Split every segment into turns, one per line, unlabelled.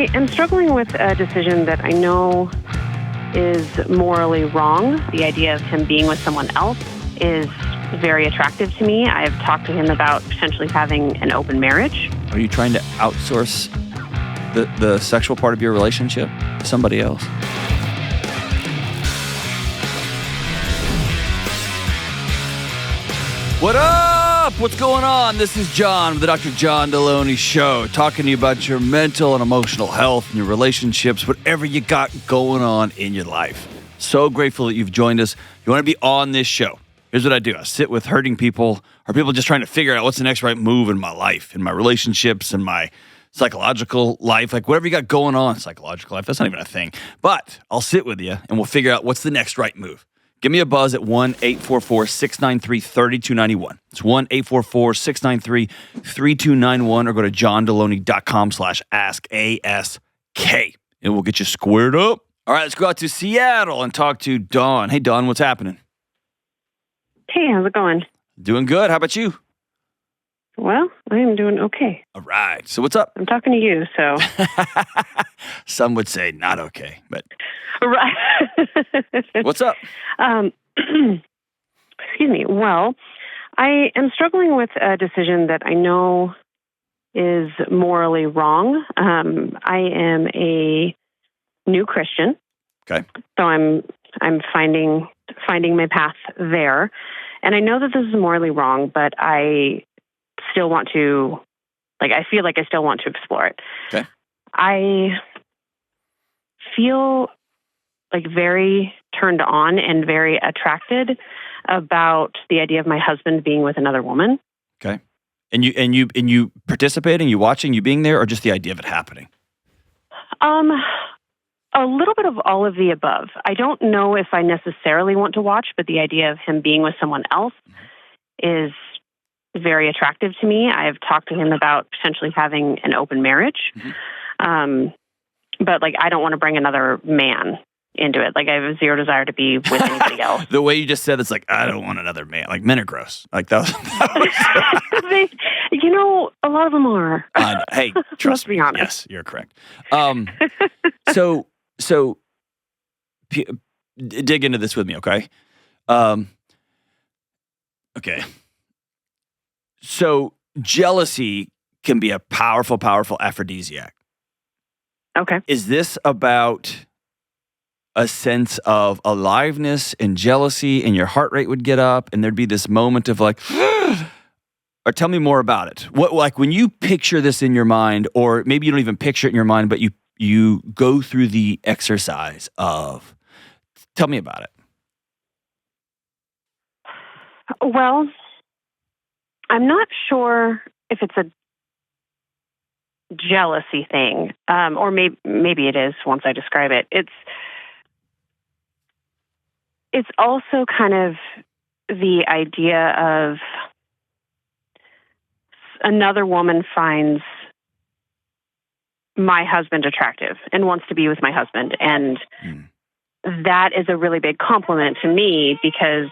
I am struggling with a decision that I know is morally wrong. The idea of him being with someone else is very attractive to me. I've talked to him about potentially having an open marriage.
Are you trying to outsource the sexual part of your relationship to somebody else? What up? What's going on? This is John with the Dr. John Delony Show, talking to you about your mental and emotional health and your relationships, whatever you got going on in your life. So grateful that you've joined us. You want to be on this show. Here's what I do. I sit with hurting people or people just trying to figure out what's the next right move in my life, in my relationships, in my psychological life, like whatever you got going on, psychological life, that's not even a thing. But I'll sit with you and we'll figure out what's the next right move. Give me a buzz at 1-844-693-3291. It's 1-844-693-3291 or go to johndelony.com/ask and we'll get you squared up. All right, let's go out to Seattle and talk to Dawn. Hey, Dawn, what's happening?
Hey, how's it going?
Doing good. How about you?
Well, I am doing okay.
All right. So what's up?
I'm talking to you, so.
Some would say not okay, but.
Right.
What's up?
Excuse me. Well, I am struggling with a decision that I know is morally wrong. I am a new Christian.
Okay.
So I'm finding my path there. And I know that this is morally wrong, but I still want to, I feel like I still want to explore it.
Okay.
I feel very turned on and very attracted about the idea of my husband being with another woman.
Okay. And you participating, you watching, you being there, or just the idea of it happening?
A little bit of all of the above. I don't know if I necessarily want to watch, but the idea of him being with someone else is very attractive to me. I've talked to him about potentially having an open marriage.
Mm-hmm.
But I don't want to bring another man into it. I have zero desire to be with anybody else.
The way you just said it's I don't want another man. Men are gross. That was
a lot of them are.
Hey, trust me.
Let's be honest.
Yes, you're correct. So dig into this with me, okay? Okay. So jealousy can be a powerful, powerful aphrodisiac.
Okay.
Is this about a sense of aliveness and jealousy, and your heart rate would get up, and there'd be this moment of or tell me more about it. What when you picture this in your mind, or maybe you don't even picture it in your mind, but you go through the exercise of, tell me about it.
Well, I'm not sure if it's a jealousy thing, or maybe it is once I describe it. It's also kind of the idea of another woman finds my husband attractive and wants to be with my husband. And that is a really big compliment to me, because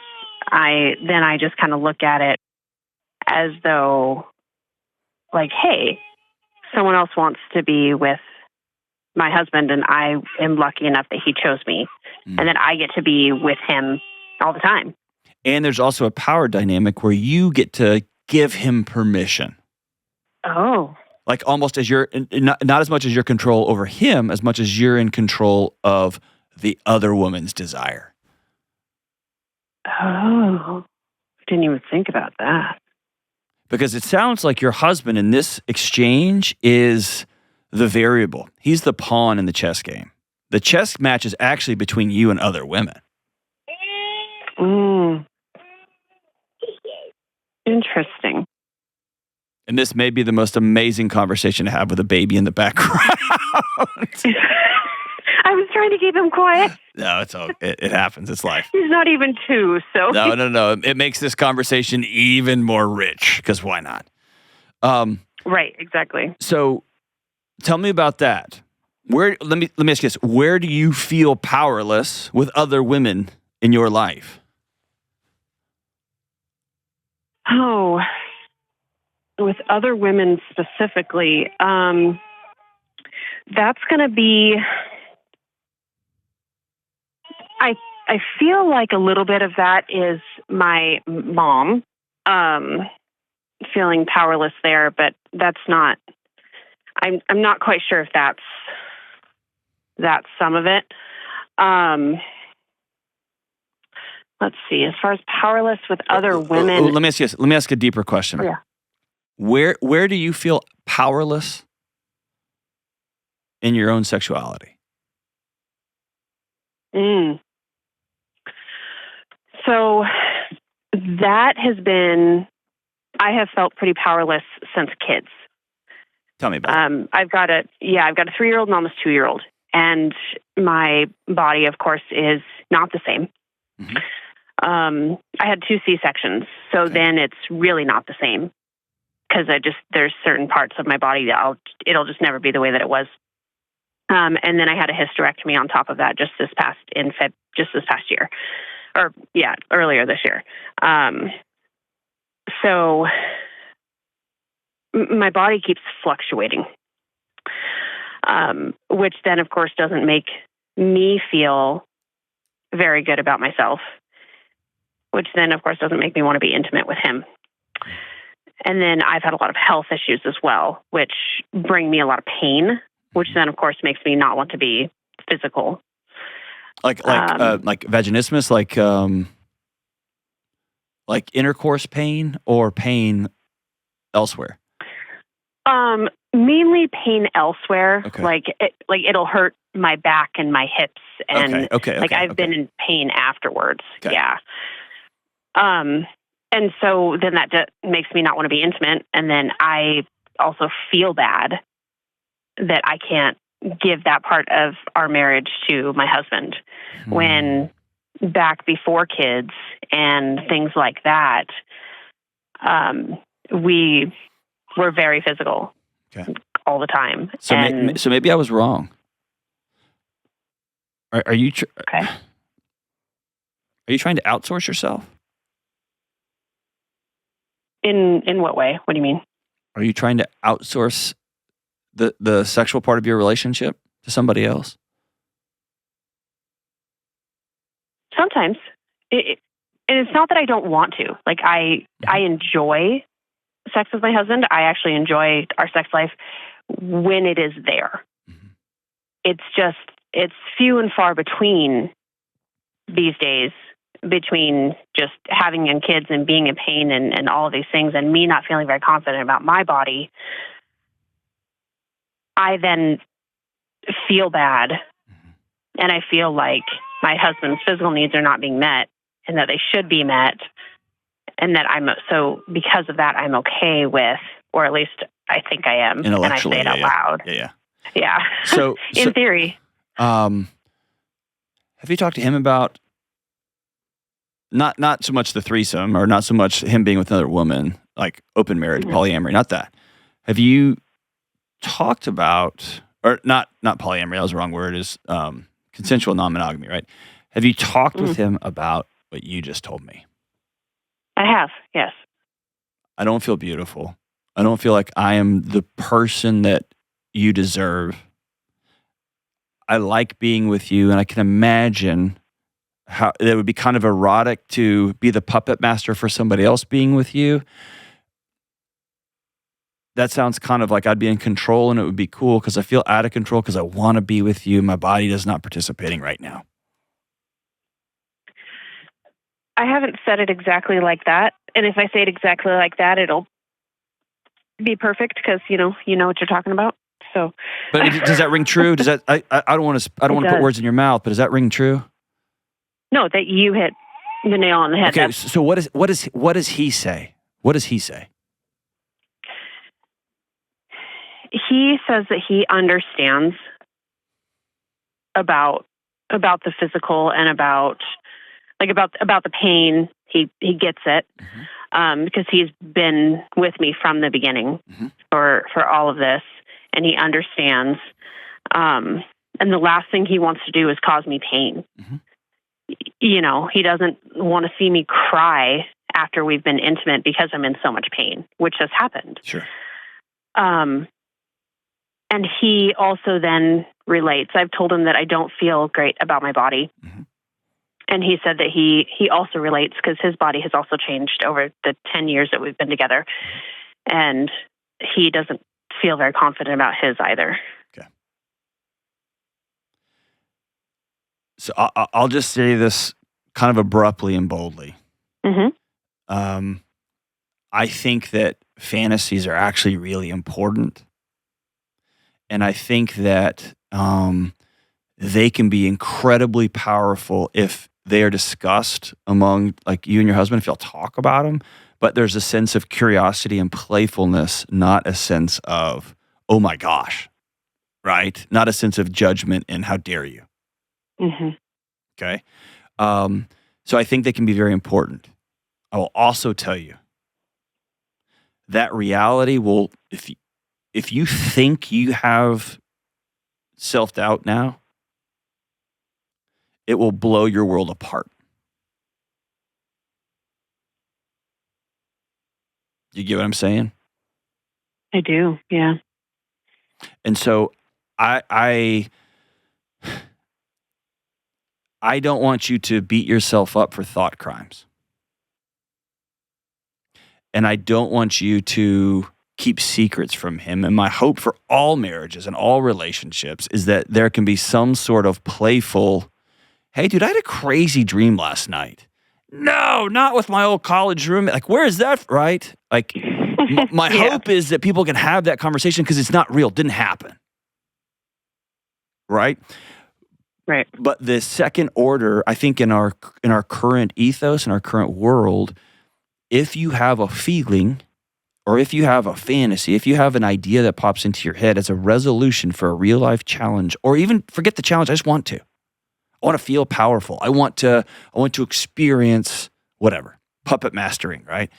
I just kind of look at it as though hey, someone else wants to be with my husband and I am lucky enough that he chose me. And then I get to be with him all the time.
And there's also a power dynamic where you get to give him permission.
Oh.
Almost as you're, not as much as your control over him, as much as you're in control of the other woman's desire.
Oh. I didn't even think about that.
Because it sounds like your husband in this exchange is the variable. He's the pawn in the chess game. The chess match is actually between you and other women.
Interesting.
And this may be the most amazing conversation to have with a baby in the background.
I was trying to keep him quiet.
No, it happens. It's life.
He's not even 2, so.
No. It makes this conversation even more rich, because why not?
Right, exactly.
So tell me about that. Let me ask you this. Where do you feel powerless with other women in your life?
Oh, with other women specifically. That's going to be, I feel like a little bit of that is my mom, feeling powerless there, but that's not, I'm not quite sure if that's some of it. Let's see, as far as powerless with other women.
Let me ask you this. Let me ask a deeper question.
Oh, yeah.
Where do you feel powerless in your own sexuality?
So that has been, I have felt pretty powerless since kids.
Tell me about it.
I've got a 3-year-old and almost 2-year-old, and my body, of course, is not the same.
Mm-hmm.
I had 2 C-sections, so then it's really not the same, because there's certain parts of my body that it'll just never be the way that it was. And then I had a hysterectomy on top of that just this past year, or earlier this year. So my body keeps fluctuating, which then, of course, doesn't make me feel very good about myself, which then, of course, doesn't make me want to be intimate with him. And then I've had a lot of health issues as well, which bring me a lot of pain, which then, of course, makes me not want to be physical.
Like vaginismus, like intercourse pain, or pain elsewhere?
Mainly pain elsewhere.
Okay.
It'll hurt my back and my hips, and I've been in pain afterwards.
Okay.
Yeah. And so then that makes me not want to be intimate, and then I also feel bad that I can't give that part of our marriage to my husband. When back before kids and things like that, we were very physical all the time.
So maybe I was wrong. Are you Are you trying to outsource yourself?
In what way? What do you mean?
Are you trying to outsource the sexual part of your relationship to somebody else?
Sometimes. And it's not that I don't want to. Like, I enjoy sex with my husband. I actually enjoy our sex life when it is there. Mm-hmm. It's few and far between these days, between just having young kids and being in pain and all of these things, and me not feeling very confident about my body. I then feel bad, and I feel like my husband's physical needs are not being met, and that they should be met, and that so because of that, I'm okay with, or at least I think I am, and I say it out loud. Yeah.
So
in theory.
Have you talked to him about not so much the threesome, or not so much him being with another woman, like open marriage, polyamory, not that. Have you talked about, or not polyamory, that was the wrong word, is consensual non-monogamy, right? Have you talked with him about what you just told me?
I have, yes.
I don't feel beautiful. I don't feel like I am the person that you deserve. I like being with you, and I can imagine how it would be kind of erotic to be the puppet master for somebody else being with you. That sounds kind of like I'd be in control, and it would be cool because I feel out of control because I want to be with you. My body is not participating right now.
I haven't said it exactly like that. And if I say it exactly like that, it'll be perfect because, you know what you're talking about. So,
but does that ring true? Does that, I don't want to put words in your mouth, but does that ring true?
No, that you hit the nail on the head.
Okay. So what does he say? What does he say?
He says that he understands about the physical and about the pain. He gets it because he's been with me from the beginning for all of this, and he understands. And the last thing he wants to do is cause me pain. He doesn't want to see me cry after we've been intimate because I'm in so much pain, which has happened.
Sure.
And he also then relates. I've told him that I don't feel great about my body. Mm-hmm. And he said that he also relates because his body has also changed over the 10 years that we've been together. And he doesn't feel very confident about his either.
Okay. So I'll just say this kind of abruptly and boldly. Mm-hmm. I think that fantasies are actually really important. And I think that they can be incredibly powerful if they are discussed among, like, you and your husband, if you'll talk about them. But there's a sense of curiosity and playfulness, not a sense of, oh my gosh, right? Not a sense of judgment and how dare you. Mm-hmm. Okay? So I think they can be very important. I will also tell you that reality will, if you think you have self-doubt now, it will blow your world apart. You get what I'm saying?
I do, yeah.
And so I don't want you to beat yourself up for thought crimes. And I don't want you to keep secrets from him. And my hope for all marriages and all relationships is that there can be some sort of playful, hey, dude, I had a crazy dream last night. No, not with my old college roommate. Like, where is that, right? Like, my hope is that people can have that conversation because it's not real. It didn't happen. Right?
Right.
But the second order, I think in our current ethos, in our current world, if you have a feeling or if you have a fantasy, if you have an idea that pops into your head as a resolution for a real life challenge, or even forget the challenge, I just want to. I want to feel powerful. I want to experience whatever, puppet mastering, right?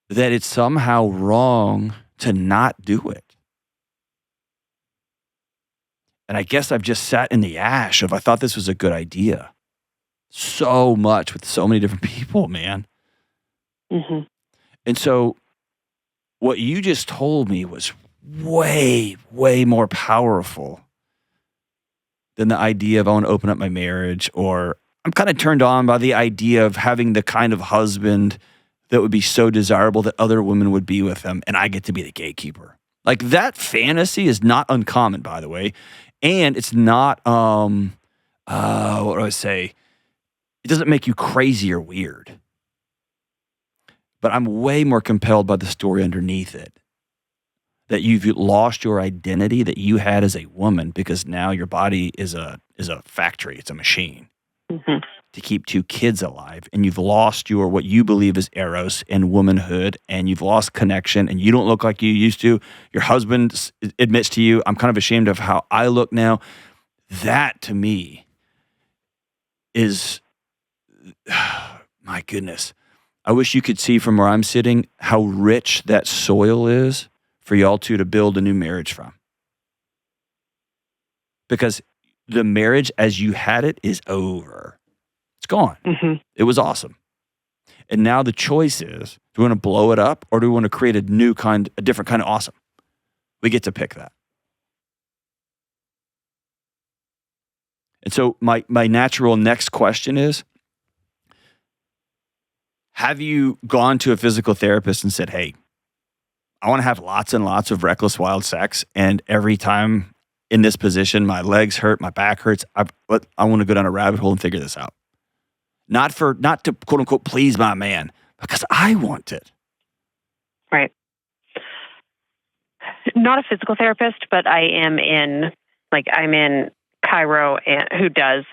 That it's somehow wrong to not do it. And I guess I've just sat in the ash of, I thought this was a good idea. So much with so many different people, man. Mm-hmm. And so what you just told me was way, way more powerful than the idea of I want to open up my marriage, or I'm kind of turned on by the idea of having the kind of husband that would be so desirable that other women would be with him and I get to be the gatekeeper. Like, that fantasy is not uncommon, by the way. And it's not, what do I say? It doesn't make you crazy or weird. But I'm way more compelled by the story underneath it. That you've lost your identity that you had as a woman because now your body is a factory. It's a machine to keep two kids alive. And you've lost your, what you believe is eros and womanhood, and you've lost connection, and you don't look like you used to. Your husband admits to you, I'm kind of ashamed of how I look now. That, to me, is, my goodness. I wish you could see from where I'm sitting how rich that soil is for y'all two to build a new marriage from. Because the marriage as you had it is over. It's gone. Mm-hmm. It was awesome. And now the choice is, do we want to blow it up or do we want to create a different kind of awesome? We get to pick that. And so my natural next question is, have you gone to a physical therapist and said, hey, I want to have lots and lots of reckless, wild sex, and every time in this position, my legs hurt, my back hurts, I want to go down a rabbit hole and figure this out. Not to quote unquote please my man, because I want it.
Right. Not a physical therapist, but I'm in Cairo, and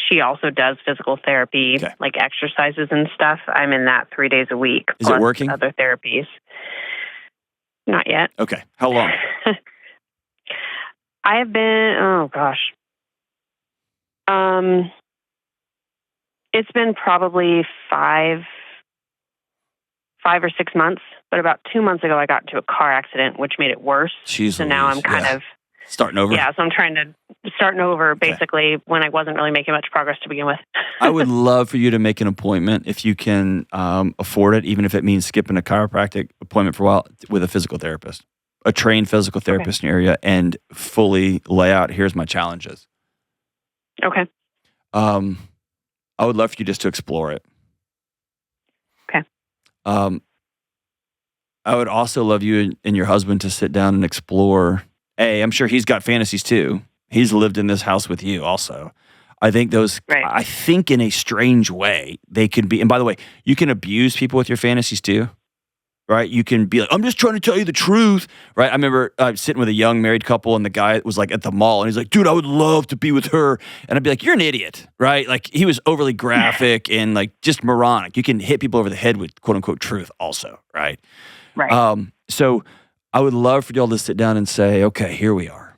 she also does physical therapy, okay, like exercises and stuff. I'm in that 3 days a week.
Is it working?
Other therapies. Not yet.
Okay. How long?
I have been, oh gosh. It's been probably five or 6 months, but about 2 months ago, I got into a car accident, which made it worse.
Jeez,
so now I'm kind of
starting over.
Yeah, so I'm starting over basically when I wasn't really making much progress to begin with.
I would love for you to make an appointment if you can afford it, even if it means skipping a chiropractic appointment for a while with a physical therapist. a trained physical therapist in your area and fully lay out, here's my challenges.
Okay.
I would love for you just to explore it.
Okay.
I would also love you and your husband to sit down and explore. I'm sure he's got fantasies too. He's lived in this house with you also. I think I think in a strange way, they can be, and by the way, you can abuse people with your fantasies too, right? You can be like, I'm just trying to tell you the truth, right? I remember sitting with a young married couple and the guy was like at the mall and he's like, dude, I would love to be with her. And I'd be like, you're an idiot, right? Like he was overly graphic and like just moronic. You can hit people over the head with quote unquote truth also, right?
Right.
So I would love for y'all to sit down and say, okay, here we are.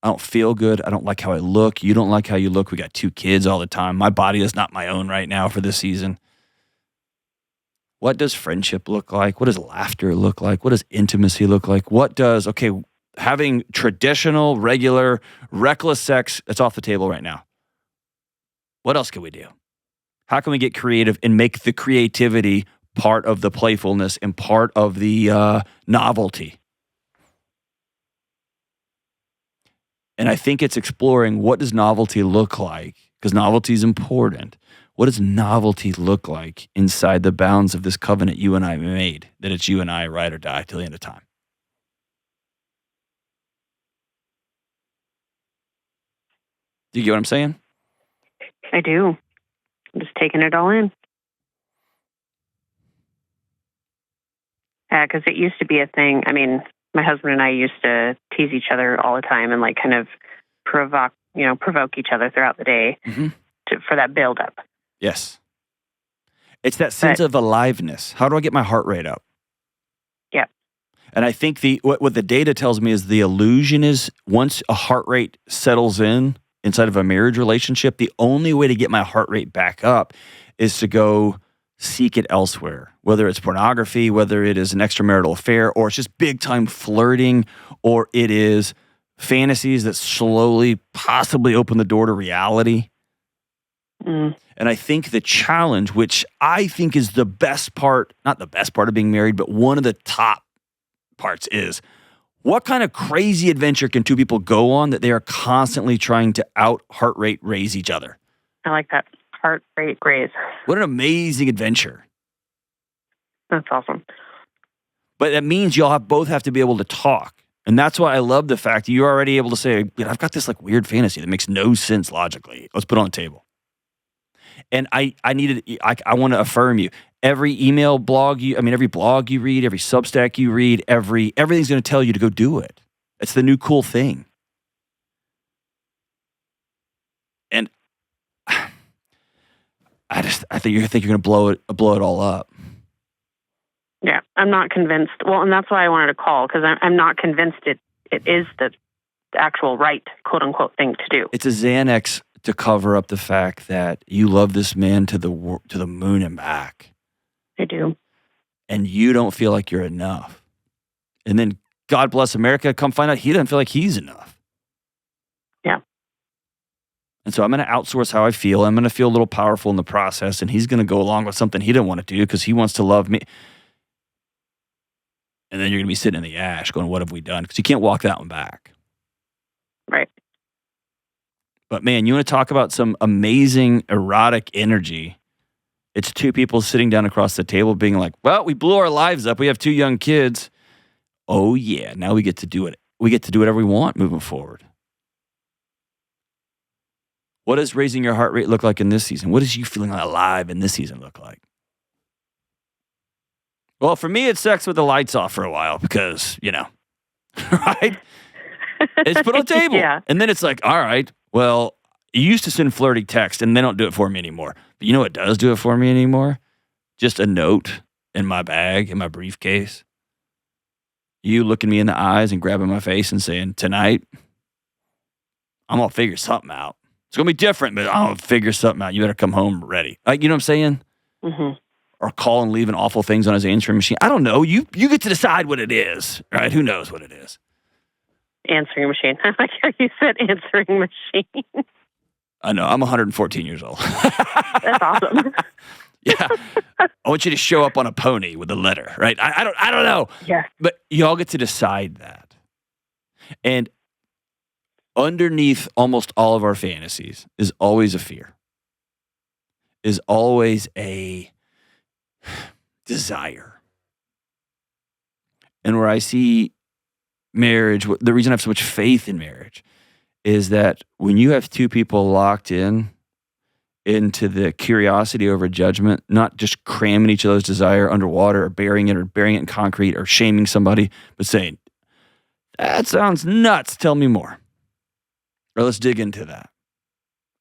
I don't feel good. I don't like how I look. You don't like how you look. We got 2 kids all the time. My body is not my own right now for this season. What does friendship look like? What does laughter look like? What does intimacy look like? Having traditional, regular, reckless sex, that's off the table right now. What else can we do? How can we get creative and make the creativity part of the playfulness and part of the novelty? And I think it's exploring, what does novelty look like? Because novelty is important. What does novelty look like inside the bounds of this covenant you and I made, that it's you and I, ride or die till the end of time? Do you get what I'm saying?
I do. I'm just taking it all in. Yeah, because it used to be a thing. I mean, my husband and I used to tease each other all the time and like kind of provoke each other throughout the day for that buildup.
Yes. It's that sense of aliveness. How do I get my heart rate up?
Yeah.
And I think what the data tells me is the illusion is once a heart rate settles inside of a marriage relationship, the only way to get my heart rate back up is to go seek it elsewhere, whether it's pornography, whether it is an extramarital affair, or it's just big time flirting, or it is fantasies that slowly possibly open the door to reality. And I think the challenge, which I think is the best part, not the best part of being married, but one of the top parts is, what kind of crazy adventure can 2 people go on that they are constantly trying to out heart rate raise each other?
I like that. Heart rate raise.
What an amazing adventure.
That's awesome.
But that means y'all both have to be able to talk. And that's why I love the fact that you're already able to say, I've got this like weird fantasy that makes no sense logically. Let's put it on the table. And I want to affirm you. Every every blog you read, every Substack you read, everything's going to tell you to go do it. It's the new cool thing. And I think you're going to blow it all up.
Yeah, I'm not convinced. Well, and that's why I wanted to call, because I'm not convinced it is the actual right, quote unquote, thing to do.
It's a Xanax to cover up the fact that you love this man to the moon and back.
I do.
And you don't feel like you're enough. And then God bless America, come find out he doesn't feel like he's enough.
Yeah.
And so I'm going to outsource how I feel. I'm going to feel a little powerful in the process, and he's going to go along with something he didn't want to do because he wants to love me. And then you're going to be sitting in the ash going, what have we done? Because you can't walk that one back.
Right.
But man, you want to talk about some amazing erotic energy. It's 2 people sitting down across the table being like, well, we blew our lives up. We have 2 young kids. Oh yeah, now we get to do it. We get to do whatever we want moving forward. What does raising your heart rate look like in this season? What does you feeling alive in this season look like? Well, for me, it's sex with the lights off for a while because, right? It's put on the table.
Yeah.
And then it's like, all right, well, you used to send flirty text and they don't do it for me anymore. But you know what does do it for me anymore? Just a note in my bag, in my briefcase. You looking me in the eyes and grabbing my face and saying, tonight, I'm going to figure something out. It's going to be different, but I'm going to figure something out. You better come home ready. Like, you know what I'm saying?
Mm-hmm.
Or call and leaving awful things on his answering machine. I don't know. You get to decide what it is, right? Who knows what it is?
Answering machine. I like how you said answering machine.
I know. I'm 114 years old.
That's awesome.
Yeah. I want you to show up on a pony with a letter, right? I don't know.
Yeah.
But y'all get to decide that. And underneath almost all of our fantasies is always a fear, is always a desire. And where I see marriage, the reason I have so much faith in marriage is that when you have two people locked into the curiosity over judgment, not just cramming each other's desire underwater or burying it in concrete or shaming somebody, but saying, that sounds nuts. Tell me more. Or let's dig into that.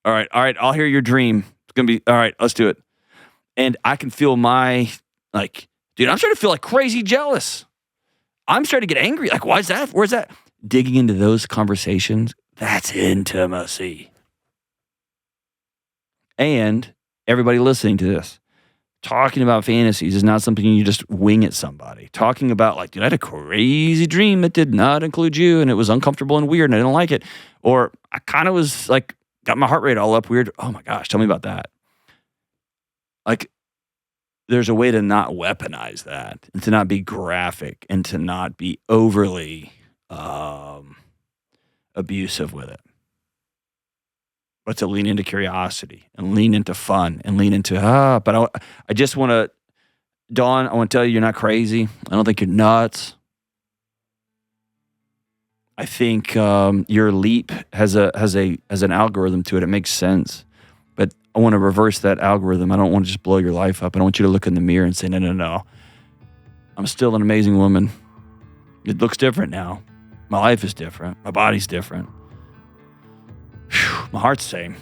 All right. I'll hear your dream. It's going to be, all right, let's do it. And I can feel dude, I'm starting to feel like crazy jealous. I'm starting to get angry. Like, why is that? Where's that? Digging into those conversations, that's intimacy. And everybody listening to this, talking about fantasies is not something you just wing at somebody. Talking about dude, I had a crazy dream that did not include you and it was uncomfortable and weird and I didn't like it. Or I kind of was got my heart rate all up weird. Oh my gosh, tell me about that. There's a way to not weaponize that and to not be graphic and to not be overly abusive with it. But to lean into curiosity and lean into fun and lean into, but I just want to, Dawn, I want to tell you, you're not crazy. I don't think you're nuts. I think your leap has an algorithm to it. It makes sense. But I want to reverse that algorithm. I don't want to just blow your life up. I don't want you to look in the mirror and say, no. I'm still an amazing woman. It looks different now. My life is different. My body's different. My heart's the same.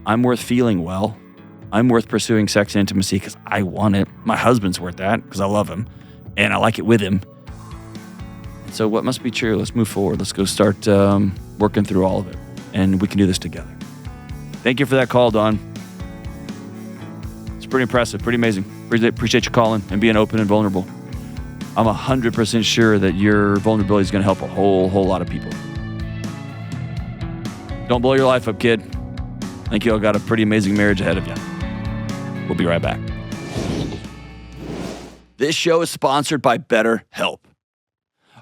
I'm worth feeling well. I'm worth pursuing sex and intimacy because I want it. My husband's worth that because I love him and I like it with him. And so what must be true? Let's move forward. Let's go start working through all of it and we can do this together. Thank you for that call, Dawn. It's pretty impressive, pretty amazing. Appreciate you calling and being open and vulnerable. I'm 100% sure that your vulnerability is going to help a whole lot of people. Don't blow your life up, kid. I think you all got a pretty amazing marriage ahead of you. We'll be right back. This show is sponsored by BetterHelp.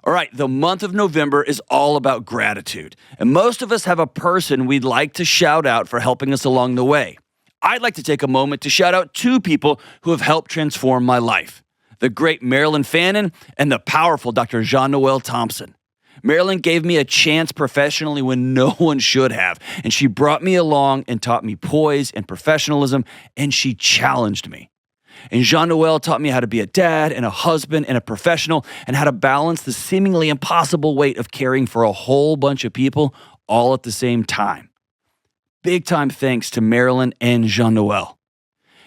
All right, the month of November is all about gratitude. And most of us have a person we'd like to shout out for helping us along the way. I'd like to take a moment to shout out two people who have helped transform my life. The great Marilyn Fannin and the powerful Dr. Jean-Noel Thompson. Marilyn gave me a chance professionally when no one should have, and she brought me along and taught me poise and professionalism, and she challenged me. And Jean-Noel taught me how to be a dad and a husband and a professional and how to balance the seemingly impossible weight of caring for a whole bunch of people all at the same time. Big time thanks to Marilyn and Jean-Noel.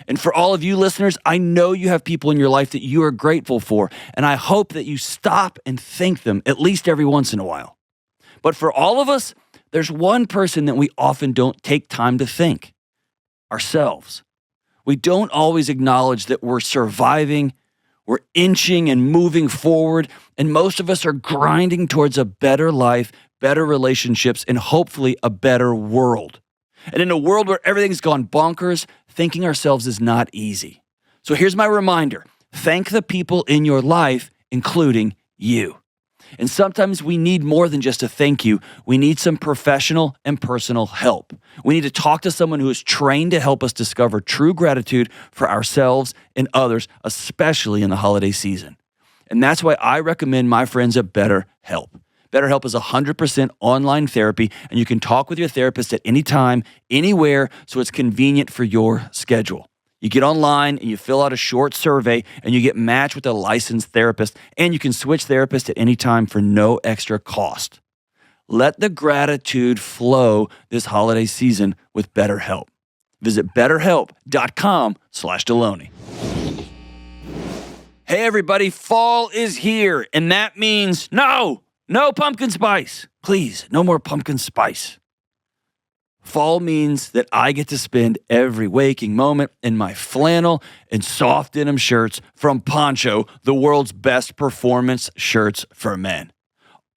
And for all of you listeners, I know you have people in your life that you are grateful for, and I hope that you stop and thank them at least every once in a while. But for all of us, there's one person that we often don't take time to thank: ourselves. We don't always acknowledge that we're surviving, we're inching and moving forward, and most of us are grinding towards a better life, better relationships, and hopefully a better world. And in a world where everything's gone bonkers, thanking ourselves is not easy. So here's my reminder: thank the people in your life, including you. And sometimes we need more than just a thank you. We need some professional and personal help. We need to talk to someone who is trained to help us discover true gratitude for ourselves and others, especially in the holiday season. And that's why I recommend my friends at BetterHelp. BetterHelp is 100% online therapy, and you can talk with your therapist at any time, anywhere, so it's convenient for your schedule. You get online and you fill out a short survey and you get matched with a licensed therapist, and you can switch therapists at any time for no extra cost. Let the gratitude flow this holiday season with BetterHelp. Visit betterhelp.com/Delony. Hey everybody, fall is here, and that means no pumpkin spice. Please, no more pumpkin spice. Fall means that I get to spend every waking moment in my flannel and soft denim shirts from Poncho, the world's best performance shirts for men.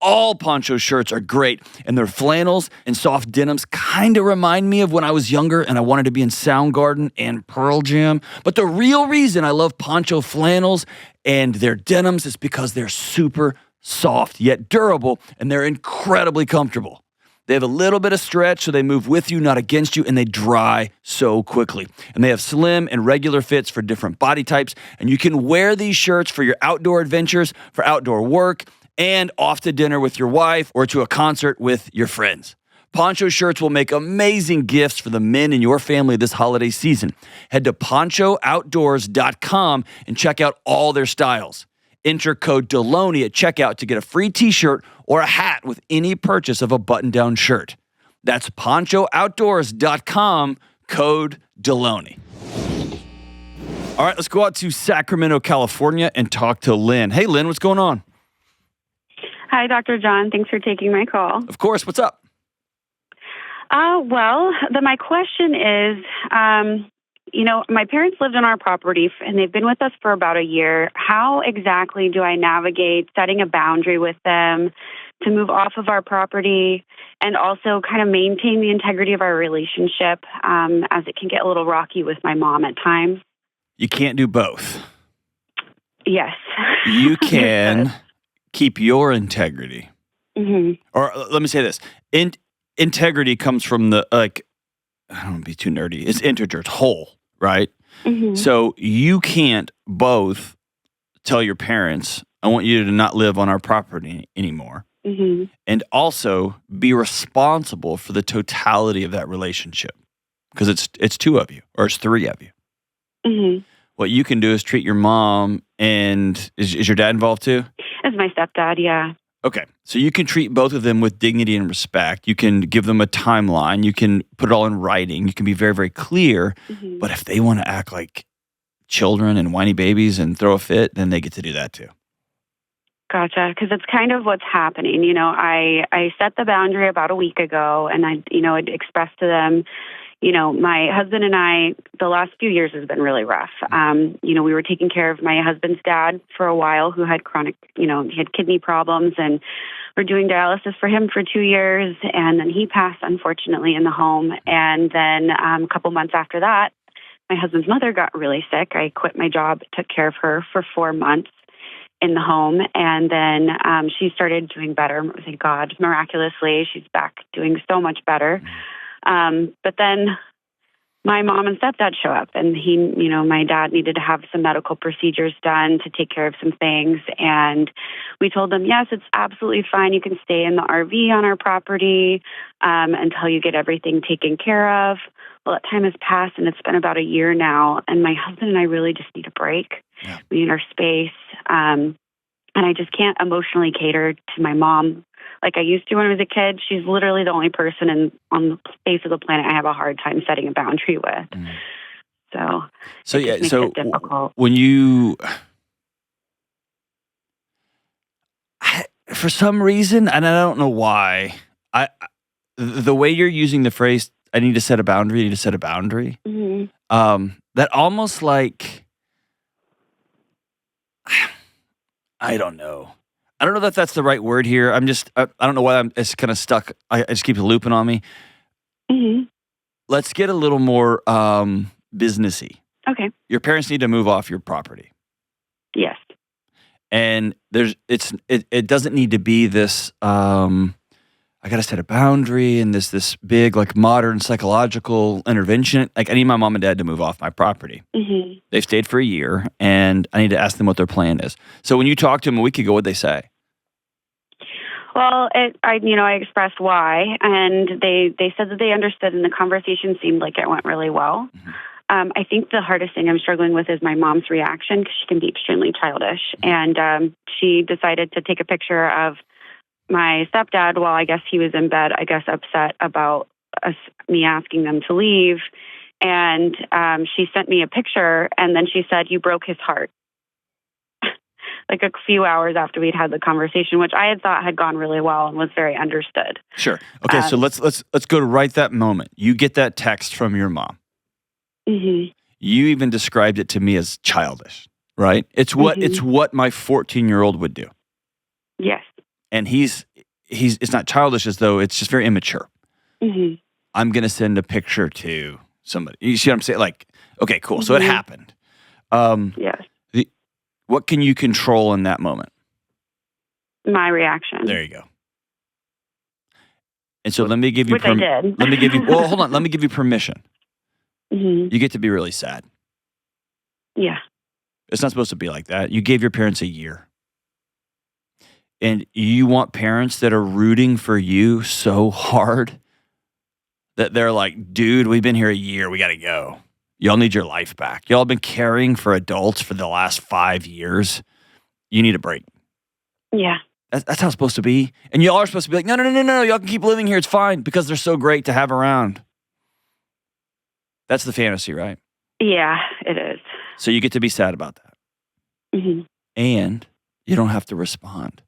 All Poncho shirts are great, and their flannels and soft denims kind of remind me of when I was younger and I wanted to be in Soundgarden and Pearl Jam. But the real reason I love Poncho flannels and their denims is because they're super soft yet durable, and they're incredibly comfortable. They have a little bit of stretch, so they move with you, not against you, and they dry so quickly. And they have slim and regular fits for different body types, and you can wear these shirts for your outdoor adventures, for outdoor work, and off to dinner with your wife or to a concert with your friends. Poncho shirts will make amazing gifts for the men in your family this holiday season. Head to ponchooutdoors.com and check out all their styles. Enter code Delony at checkout to get a free t-shirt or a hat with any purchase of a button-down shirt. That's ponchooutdoors.com, code Delony. All right, let's go out to Sacramento, California, and talk to Lynn. Hey, Lynn, what's going on?
Hi, Dr. John. Thanks for taking my call.
Of course. What's up?
My question is, my parents lived on our property and they've been with us for about a year. How exactly do I navigate setting a boundary with them to move off of our property and also kind of maintain the integrity of our relationship, as it can get a little rocky with my mom at times?
You can't do both.
Yes.
You can keep your integrity.
Mm-hmm.
Or let me say this. Integrity comes from the, I don't want to be too nerdy. It's integer, it's whole, right?
Mm-hmm.
So you can't both tell your parents, I want you to not live on our property anymore.
Mm-hmm.
And also be responsible for the totality of that relationship. Because it's two of you, or it's three of you.
Mm-hmm.
What you can do is treat your mom, and is your dad involved too?
It's my stepdad, yeah.
Okay, so you can treat both of them with dignity and respect. You can give them a timeline. You can put it all in writing. You can be very, very clear.
Mm-hmm.
But if they want to act like children and whiny babies and throw a fit, then they get to do that too.
Gotcha, because it's kind of what's happening. I set the boundary about a week ago, and I'd expressed to them, my husband and I, the last few years has been really rough. We were taking care of my husband's dad for a while who had chronic, he had kidney problems, and we're doing dialysis for him for 2 years. And then he passed, unfortunately, in the home. And then a couple months after that, my husband's mother got really sick. I quit my job, took care of her for 4 months in the home. And then she started doing better, thank God, miraculously. She's back doing so much better. But then my mom and stepdad show up, and my dad needed to have some medical procedures done to take care of some things. And we told them, yes, it's absolutely fine. You can stay in the RV on our property until you get everything taken care of. Well, that time has passed, and it's been about a year now. And my husband and I really just need a break. Yeah. We need our space. And I just can't emotionally cater to my mom like I used to when I was a kid. She's literally the only person on the face of the planet I have a hard time setting a boundary with. Mm. So
yeah,
makes it difficult.
When you, for some reason, and I don't know why, the way you're using the phrase, I need to set a boundary, mm-hmm. That almost like, I don't know. I don't know that that's the right word here. I don't know why it's kind of stuck. It just keeps looping on me.
Mm-hmm.
Let's get a little more businessy.
Okay.
Your parents need to move off your property.
Yes.
And it doesn't need to be this, I got to set a boundary and this big like modern psychological intervention. Like I need my mom and dad to move off my property. Mm-hmm. They've stayed for a year, and I need to ask them what their plan is. So when you talked to them a week ago, what'd they say?
Well, I expressed why, and they said that they understood, and the conversation seemed like it went really well. Mm-hmm. I think the hardest thing I'm struggling with is my mom's reaction, because she can be extremely childish. Mm-hmm. And she decided to take a picture of my stepdad while I guess he was in bed, upset about me asking them to leave. And she sent me a picture, and then she said, "You broke his heart." Like a few hours after we'd had the conversation, which I had thought had gone really well and was very understood.
Sure. Okay, so let's go to right that moment. You get that text from your mom.
Mm-hmm.
You even described it to me as childish, right? It's what my 14-year-old would do.
Yes.
and he's it's not childish as though it's just very immature.
Mm-hmm.
I'm going to send a picture to somebody. You see what I'm saying? Like, okay, cool. So it happened.
Yes.
What can you control in that moment?
My reaction.
There you go. And so let me give you
Which I did.
Let me give you well, hold on. Let me give you permission.
Mm-hmm.
You get to be really sad.
Yeah.
It's not supposed to be like that. You gave your parents a year. And you want parents that are rooting for you so hard that they're like, dude, we've been here a year. We got to go. Y'all need your life back. Y'all have been caring for adults for the last 5 years. You need a break.
Yeah.
That's how it's supposed to be. And y'all are supposed to be like, no. Y'all can keep living here. It's fine because they're so great to have around. That's the fantasy, right?
Yeah, it is.
So you get to be sad about that.
Mm-hmm.
And you don't have to respond.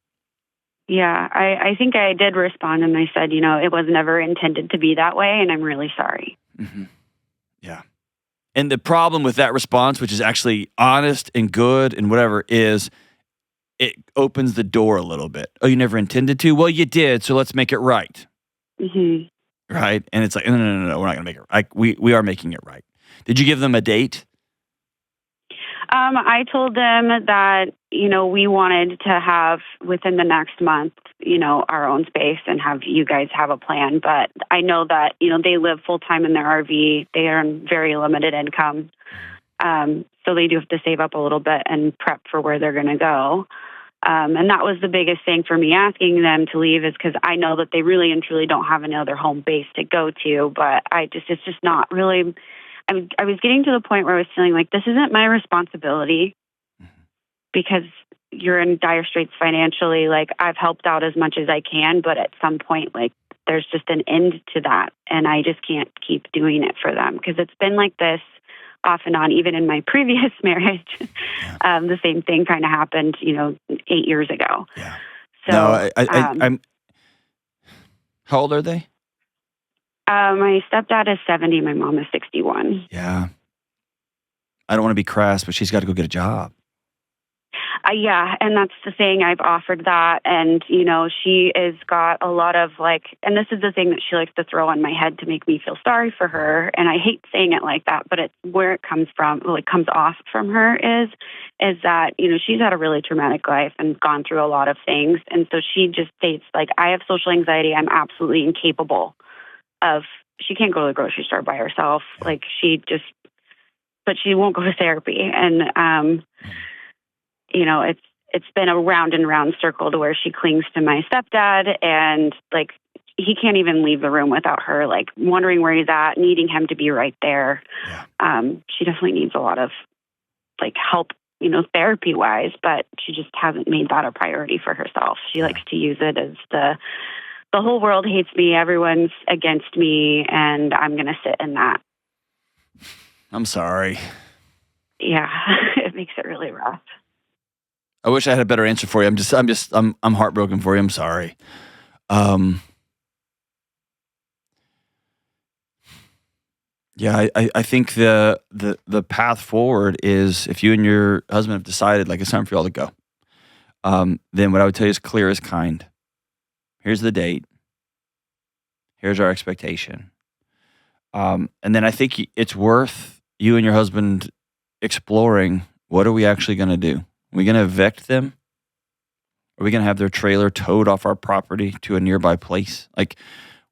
Yeah, I think I did respond, and I said, it was never intended to be that way, and I'm really sorry.
Mm-hmm. Yeah. And the problem with that response, which is actually honest and good and whatever, is it opens the door a little bit. Oh, you never intended to? Well, you did, so let's make it right.
Mm-hmm.
Right? And it's like, no, we're not going to make it right. We are making it right. Did you give them a date?
I told them that, we wanted to have within the next month, our own space and have you guys have a plan. But I know that, they live full time in their RV. They earn very limited income. So they do have to save up a little bit and prep for where they're going to go. And that was the biggest thing for me asking them to leave is because I know that they really and truly don't have another home base to go to. But it's just not really. I was getting to the point where I was feeling like this isn't my responsibility because you're in dire straits financially. Like I've helped out as much as I can, but at some point, like there's just an end to that. And I just can't keep doing it for them because it's been like this off and on, even in my previous marriage. The same thing kind of happened, 8 years ago.
Yeah.
So,
no, I'm. How old are they?
My stepdad is 70. My mom is 61.
Yeah. I don't want to be crass, but she's got to go get a job.
Yeah, and that's the thing. I've offered that, and she has got a lot of and this is the thing that she likes to throw on my head to make me feel sorry for her. And I hate saying it like that, but it's where it comes from. It comes off from her is that she's had a really traumatic life and gone through a lot of things, and so she just states I have social anxiety. I'm absolutely incapable of. She can't go to the grocery store by herself. But she won't go to therapy, and it's been a round and round circle to where she clings to my stepdad and he can't even leave the room without her, wondering where he's at, needing him to be right there. Yeah. She definitely needs a lot of help, therapy wise, but she just hasn't made that a priority for herself. She likes to use it as the whole world hates me. Everyone's against me and I'm going to sit in that.
I'm sorry.
Yeah. It makes it really rough.
I wish I had a better answer for you. I'm heartbroken for you. I'm sorry. Yeah, I think the path forward is if you and your husband have decided it's time for y'all to go. Then what I would tell you is clear as kind. Here's the date. Here's our expectation. And then I think it's worth you and your husband exploring what are we actually going to do. Are we going to evict them? Are we going to have their trailer towed off our property to a nearby place?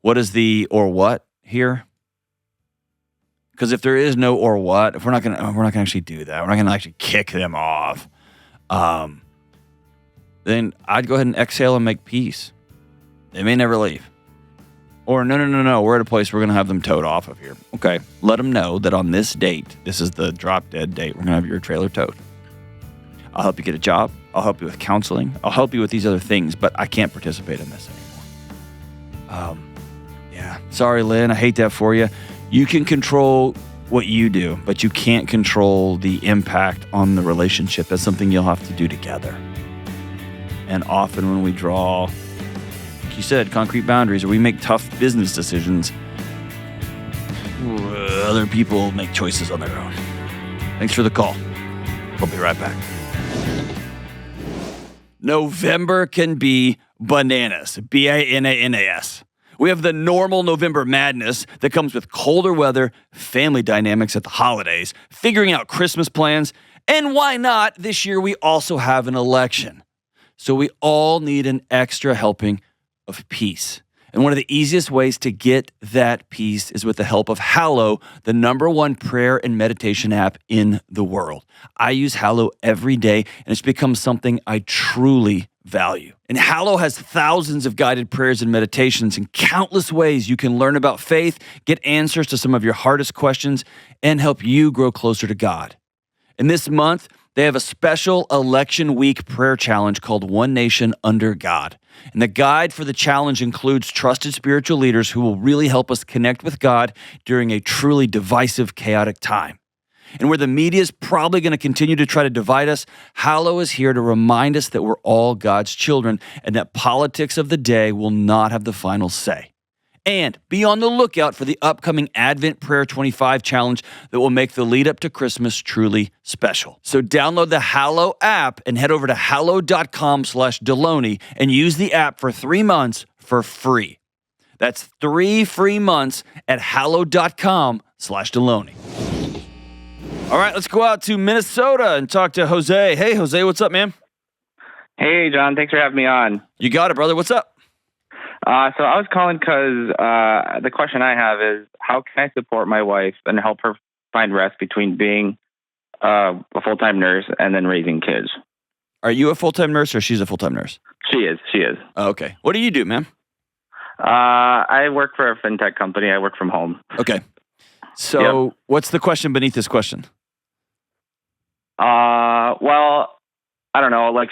What is the or what here? Because if there is no or what, if we're not going to actually do that, we're not going to actually kick them off. Then I'd go ahead and exhale and make peace. They may never leave. Or no, we're at a place we're going to have them towed off of here. Okay, let them know that on this date, this is the drop dead date, we're going to have your trailer towed. I'll help you get a job. I'll help you with counseling. I'll help you with these other things, but I can't participate in this anymore. Yeah. Sorry, Lynn. I hate that for you. You can control what you do, but you can't control the impact on the relationship. That's something you'll have to do together. And often when we draw, like you said, concrete boundaries, or we make tough business decisions, other people make choices on their own. Thanks for the call. We'll be right back. November can be bananas, BANANAS. We have the normal November madness that comes with colder weather, family dynamics at the holidays, figuring out Christmas plans, and why not, this year we also have an election. So we all need an extra helping of peace. And one of the easiest ways to get that peace is with the help of Hallow, the #1 prayer and meditation app in the world. I use Hallow every day, and it's become something I truly value. And Hallow has thousands of guided prayers and meditations and countless ways you can learn about faith, get answers to some of your hardest questions, and help you grow closer to God. And this month, they have a special election week prayer challenge called One Nation Under God. And the guide for the challenge includes trusted spiritual leaders who will really help us connect with God during a truly divisive, chaotic time. And where the media is probably going to continue to try to divide us, Hallow is here to remind us that we're all God's children and that politics of the day will not have the final say. And be on the lookout for the upcoming Advent Prayer 25 challenge that will make the lead up to Christmas truly special. So download the Hallow app and head over to hallow.com/Delony and use the app for 3 months for free. That's 3 free months at hallow.com/Delony. All right, let's go out to Minnesota and talk to Jose. Hey, Jose, what's up, man?
Hey, John. Thanks for having me on.
You got it, brother. What's up?
So I was calling because the question I have is, how can I support my wife and help her find rest between being a full-time nurse and then raising kids?
Are you a full-time nurse or she's a full-time nurse?
She is.
Oh, okay. What do you do, man?
I work for a fintech company. I work from home.
Okay. So What's the question beneath this question?
Well, I don't know. Like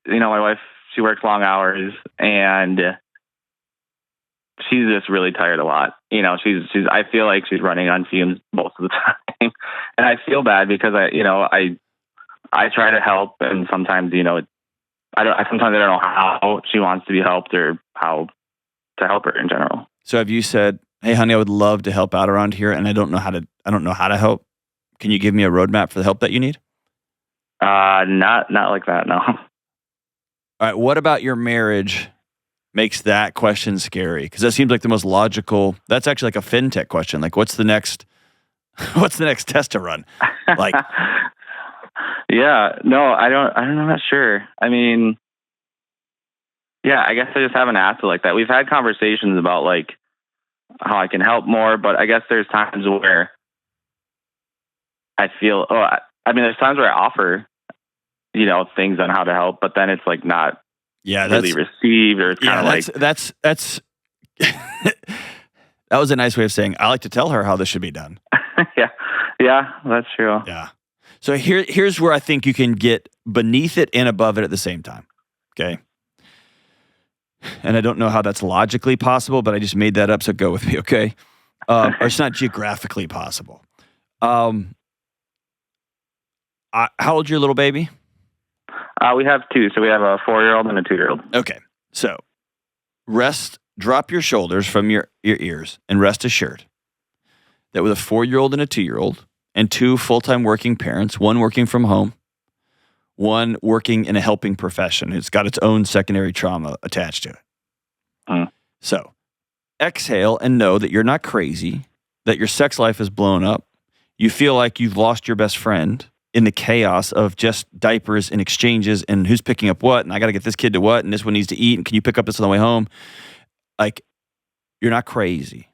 my wife, she works long hours and she's just really tired a lot. I feel like she's running on fumes most of the time. And I feel bad because I try to help, and sometimes, sometimes I don't know how she wants to be helped or how to help her in general.
So have you said, "Hey honey, I would love to help out around here and I don't know how to help. Can you give me a roadmap for the help that you need?"
Not like that, no.
All right, what about your marriage makes that question scary? Because that seems like the most logical. That's actually like a fintech question. Like, what's the next test to run? Like,
yeah, no, I don't. I'm not sure. I mean, yeah, I guess I just haven't asked it like that. We've had conversations about like how I can help more, but I guess there's times where I feel. There's times where I offer, things on how to help, but then it's like not.
Yeah,
really received, or it's kind of
that's that was a nice way of saying I like to tell her how this should be done.
yeah, that's true.
Yeah. So here's where I think you can get beneath it and above it at the same time. Okay. And I don't know how that's logically possible, but I just made that up, so go with me, okay? Or it's not geographically possible. How old's your little baby?
We have 2. So we have a 4-year-old and a 2-year-old.
Okay. So drop your shoulders from your ears and rest assured that with a 4-year-old and a 2-year-old and 2 full-time working parents, one working from home, one working in a helping profession, it's got its own secondary trauma attached to it. So exhale and know that you're not crazy, that your sex life is blown up. You feel like you've lost your best friend in the chaos of just diapers and exchanges and who's picking up what, and I got to get this kid to what, and this one needs to eat, and can you pick up this on the way home? Like, you're not crazy.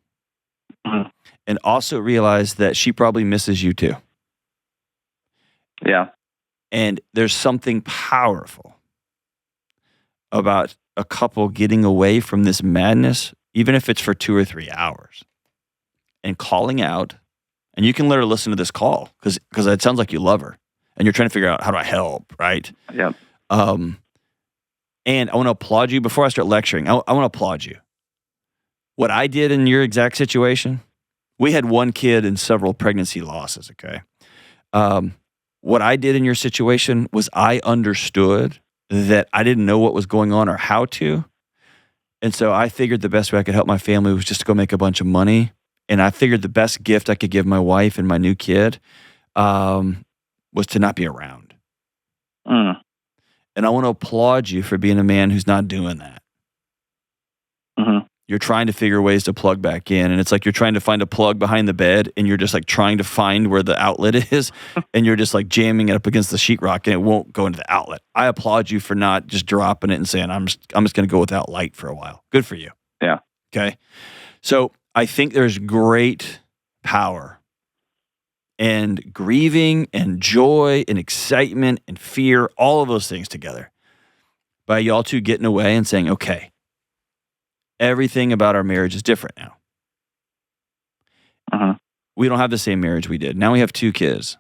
And also realize that she probably misses you too.
Yeah.
And there's something powerful about a couple getting away from this madness, even if it's for 2 or 3 hours, and calling out. And you can let her listen to this call because it sounds like you love her and you're trying to figure out, how do I help, right?
Yeah.
And I want to applaud you. Before I start lecturing, I want to applaud you. What I did in your exact situation, we had 1 kid and several pregnancy losses, okay? What I did in your situation was I understood that I didn't know what was going on or how to. And so I figured the best way I could help my family was just to go make a bunch of money. And I figured the best gift I could give my wife and my new kid was to not be around. And I want to applaud you for being a man who's not doing that. you're trying to figure ways to plug back in. And it's like you're trying to find a plug behind the bed and you're just like trying to find where the outlet is and you're just like jamming it up against the sheetrock and it won't go into the outlet. I applaud you for not just dropping it and saying, I'm just going to go without light for a while. Good for you.
Yeah.
Okay. So I think there's great power and grieving and joy and excitement and fear, all of those things together by y'all two getting away and saying, okay, everything about our marriage is different now.
Uh-huh.
We don't have the same marriage we did. Now we have 2 kids.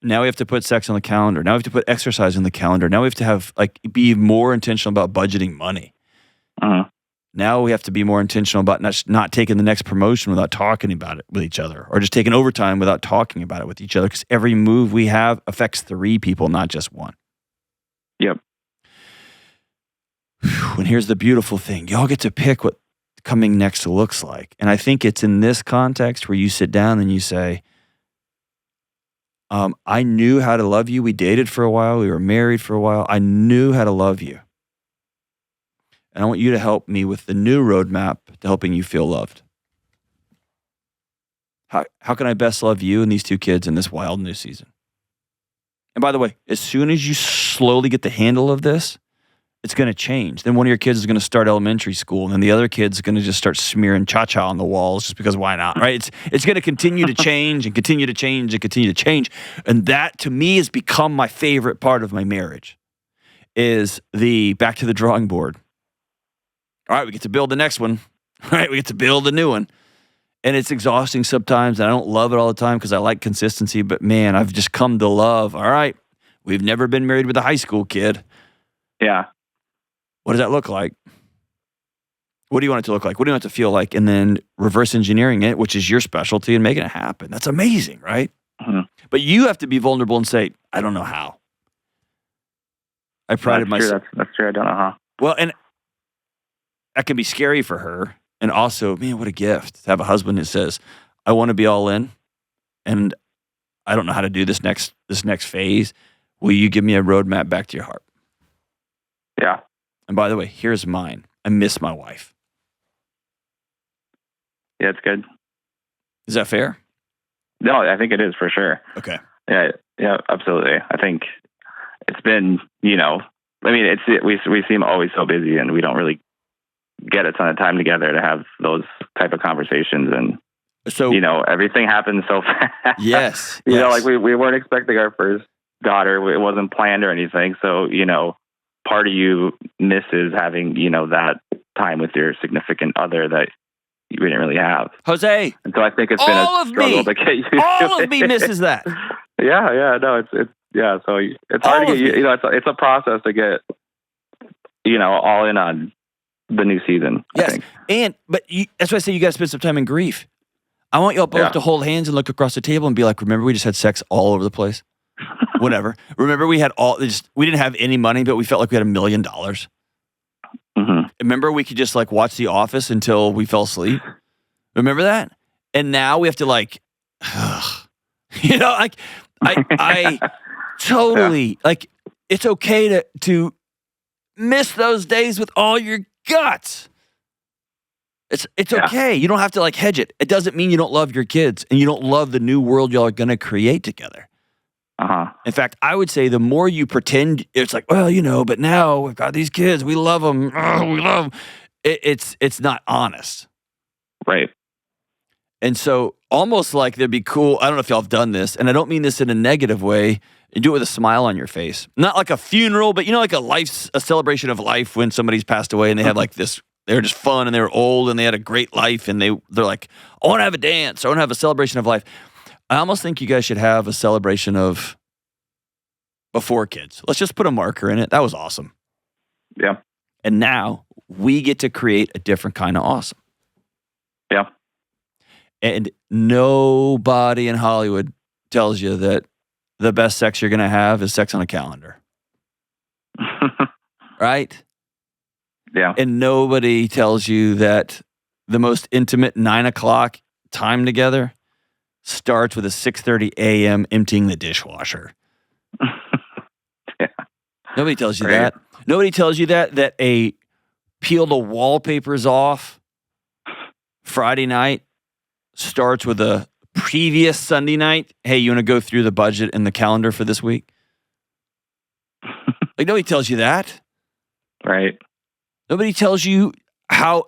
Now we have to put sex on the calendar. Now we have to put exercise on the calendar. Now we have to have be more intentional about budgeting money.
Uh-huh.
Now we have to be more intentional about not taking the next promotion without talking about it with each other, or just taking overtime without talking about it with each other, because every move we have affects 3 people, not just 1.
Yep.
And here's the beautiful thing. Y'all get to pick what coming next looks like. And I think it's in this context where you sit down and you say, I knew how to love you. We dated for a while. We were married for a while. I knew how to love you. And I want you to help me with the new roadmap to helping you feel loved. How can I best love you and these 2 kids in this wild new season? And by the way, as soon as you slowly get the handle of this, it's going to change. Then one of your kids is going to start elementary school, and then the other kid's going to just start smearing cha-cha on the walls just because why not, right? It's going to continue to change and continue to change and continue to change. And that, to me, has become my favorite part of my marriage, is the back to the drawing board. All right, we get to build the next one. All right, we get to build a new one. And it's exhausting sometimes, and I don't love it all the time because I like consistency, but man, I've just come to love, all right, we've never been married with a high school kid.
Yeah.
What does that look like? What do you want it to look like? What do you want it to feel like? And then reverse engineering it, which is your specialty, and making it happen. That's amazing, right?
Mm-hmm.
But you have to be vulnerable and say, I don't know how. I prided myself.
That's true. I don't know how.
Well, and that can be scary for her. And also, man, what a gift to have a husband that says, I want to be all in, and I don't know how to do this next phase. Will you give me a roadmap back to your heart?
Yeah.
And by the way, here's mine. I miss my wife.
Yeah, it's good.
Is that fair?
No, I think it is for sure.
Okay.
Yeah, absolutely. I think it's been, we seem always so busy, and we don't really get a ton of time together to have those type of conversations. And
so,
everything happens so fast.
Yes.
We weren't expecting our first daughter. It wasn't planned or anything. So, part of you misses having, that time with your significant other that you didn't really have.
Jose.
And so I think it's been a struggle to get used to.
All of me misses that.
Yeah. No, it's so it's hard to get, it's a process to get, all in on the new season.
Yes. But that's why I say you got to spend some time in grief. I want y'all both to hold hands and look across the table and be like, remember we just had sex all over the place? Whatever. Remember we didn't have any money, but we felt like we had $1 million.
Mm-hmm.
Remember we could just watch The Office until we fell asleep? Remember that? And now we have to I totally, it's okay to miss those days with all your guts. It's okay. You don't have to hedge it. It doesn't mean you don't love your kids and you don't love the new world y'all are going to create together.
Uh-huh.
In fact, I would say the more you pretend, it's like, well, but now we've got these kids. We love them. We love them. It's not honest.
Right.
And so almost like there'd be cool, I don't know if y'all have done this, and I don't mean this in a negative way, you do it with a smile on your face. Not like a funeral, but like a celebration of life when somebody's passed away and they have this, they were just fun and they were old and they had a great life and they're like, I want to have a dance. I want to have a celebration of life. I almost think you guys should have a celebration of before kids. Let's just put a marker in it. That was awesome.
Yeah.
And now we get to create a different kind of awesome.
Yeah.
And nobody in Hollywood tells you that the best sex you're going to have is sex on a calendar. Right?
Yeah.
And nobody tells you that the most intimate 9 o'clock time together starts with a 6:30 a.m. emptying the dishwasher.
Yeah.
Nobody tells you that. Nobody tells you that a peel the wallpapers off Friday night, starts with a previous Sunday night. Hey, you want to go through the budget and the calendar for this week? Like, nobody tells you that.
Right.
Nobody tells you how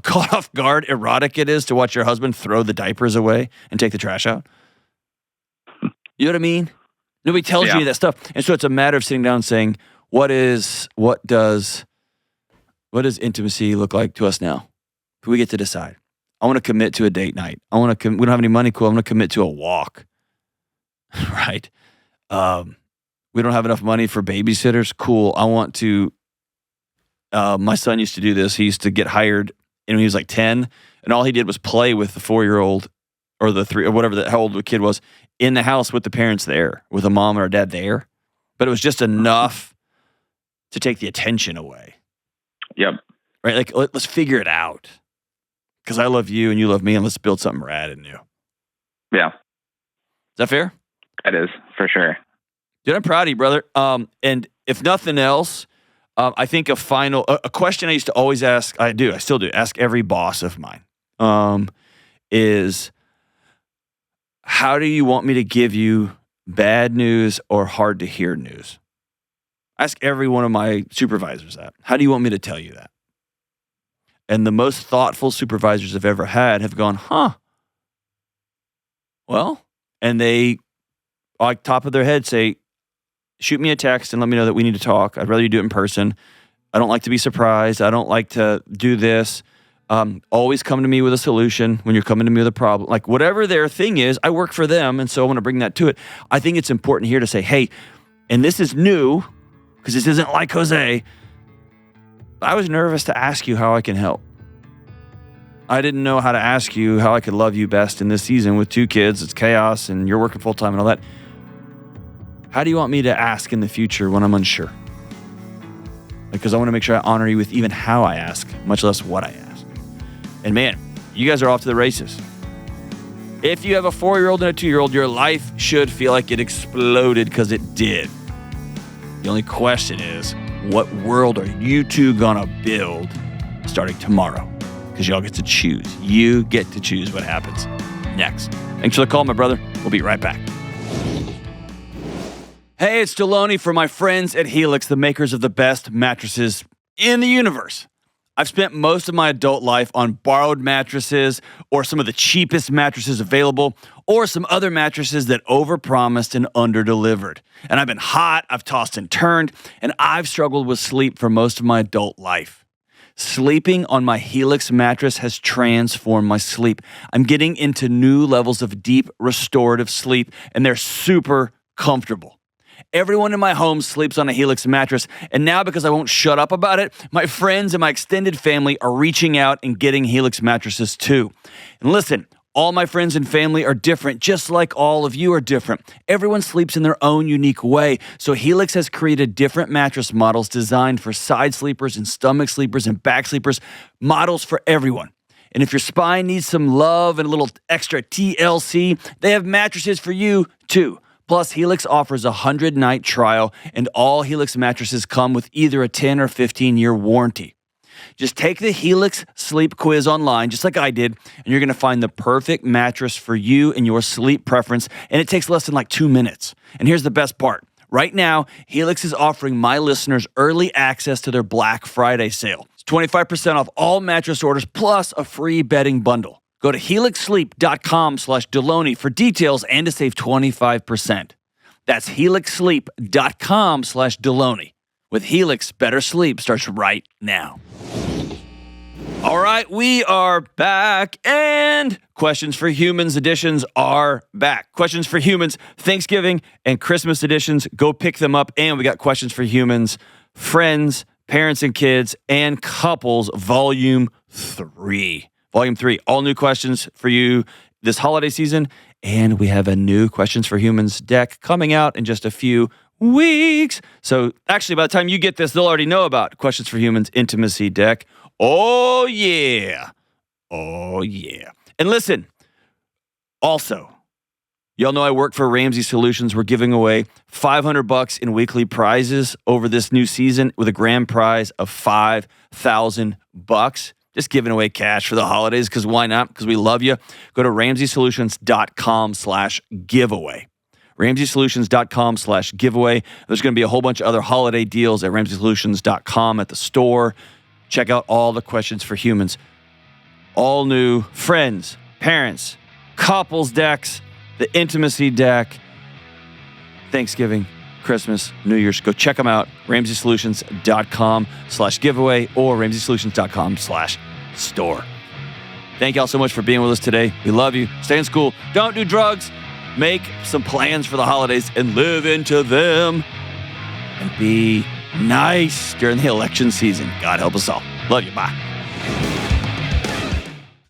caught off guard erotic it is to watch your husband throw the diapers away and take the trash out. You know what I mean? Nobody tells you that stuff. And so it's a matter of sitting down and saying, what does intimacy look like to us now? We get to decide. I want to commit to a date night. We don't have any money, cool. I'm going to commit to a walk. Right? We don't have enough money for babysitters, cool. I want to, my son used to do this. He used to get hired when he was like 10, and all he did was play with the 4-year-old or the 3, or whatever how old the kid was, in the house with the parents there, with a mom or a dad there. But it was just enough to take the attention away.
Yep.
Right? Like, let's figure it out. Because I love you and you love me, and let's build something rad and new.
Yeah.
Is that fair?
That is, for sure.
Dude, I'm proud of you, brother. And if nothing else, I think a question I used to always ask, I still do, ask every boss of mine, is, how do you want me to give you bad news or hard to hear news? Ask every one of my supervisors that. How do you want me to tell you that? And the most thoughtful supervisors I've ever had have gone, well, and they, like top of their head, say, shoot me a text and let me know that we need to talk. I'd rather you do it in person. I don't like to be surprised. I don't like to do this. Always come to me with a solution when you're coming to me with a problem. Like, whatever their thing is, I work for them, and so I want to bring that to it. I think it's important here to say, hey, and this is new, because this isn't like Jose, I was nervous to ask you how I can help. I didn't know how to ask you how I could love you best in this season with 2 kids. It's chaos, and you're working full-time and all that. How do you want me to ask in the future when I'm unsure? Because I want to make sure I honor you with even how I ask, much less what I ask. And man, you guys are off to the races. If you have a 4-year-old and a 2-year-old, your life should feel like it exploded, because it did. The only question is, what world are you two gonna build starting tomorrow? Because y'all get to choose. You get to choose what happens next. Thanks for the call, my brother. We'll be right back. Hey, it's Delony from my friends at Helix, the makers of the best mattresses in the universe. I've spent most of my adult life on borrowed mattresses, or some of the cheapest mattresses available, or some other mattresses that overpromised and underdelivered. And I've been hot, I've tossed and turned, and I've struggled with sleep for most of my adult life. Sleeping on my Helix mattress has transformed my sleep. I'm getting into new levels of deep restorative sleep, and they're super comfortable. Everyone in my home sleeps on a Helix mattress, and now, because I won't shut up about it, my friends and my extended family are reaching out and getting Helix mattresses too. And listen, all my friends and family are different, just like all of you are different. Everyone sleeps in their own unique way, so Helix has created different mattress models designed for side sleepers and stomach sleepers and back sleepers, models for everyone. And if your spine needs some love and a little extra TLC, they have mattresses for you too. Plus, Helix offers a 100-night trial, and all Helix mattresses come with either a 10 or 15-year warranty. Just take the Helix sleep quiz online, just like I did, and you're going to find the perfect mattress for you and your sleep preference, and it takes less than like 2 minutes. And here's the best part. Right now, Helix is offering my listeners early access to their Black Friday sale. It's 25% off all mattress orders, plus a free bedding bundle. Go to helixsleep.com/Delony for details and to save 25%. That's helixsleep.com/Delony. With Helix, better sleep starts right now. All right, we are back, and Questions for Humans editions are back. Questions for Humans Thanksgiving and Christmas editions, go pick them up. And we got Questions for Humans Friends, Parents and Kids, and Couples, Volume 3. Volume 3, all new questions for you this holiday season. And we have a new Questions for Humans deck coming out in just a few weeks. So actually, by the time you get this, they'll already know about Questions for Humans Intimacy deck. Oh, yeah. Oh, yeah. And listen, also, Y'all know I work for Ramsey Solutions. We're giving away $500 in weekly prizes over this new season with a grand prize of $5,000. Just giving away cash for the holidays, because why not? Because we love you. Go to RamseySolutions.com/giveaway. RamseySolutions.com/giveaway. There's going to be a whole bunch of other holiday deals at RamseySolutions.com at the store. Check out all the questions for humans. All new friends, parents, couples decks, the intimacy deck, Thanksgiving, Christmas, New Year's. Go check them out. RamseySolutions.com/giveaway or RamseySolutions.com/store. Thank y'all so much for being with us today. We love you. Stay in school. Don't do drugs. Make some plans for the holidays and live into them. And be nice during the election season. God help us all. Love you. Bye.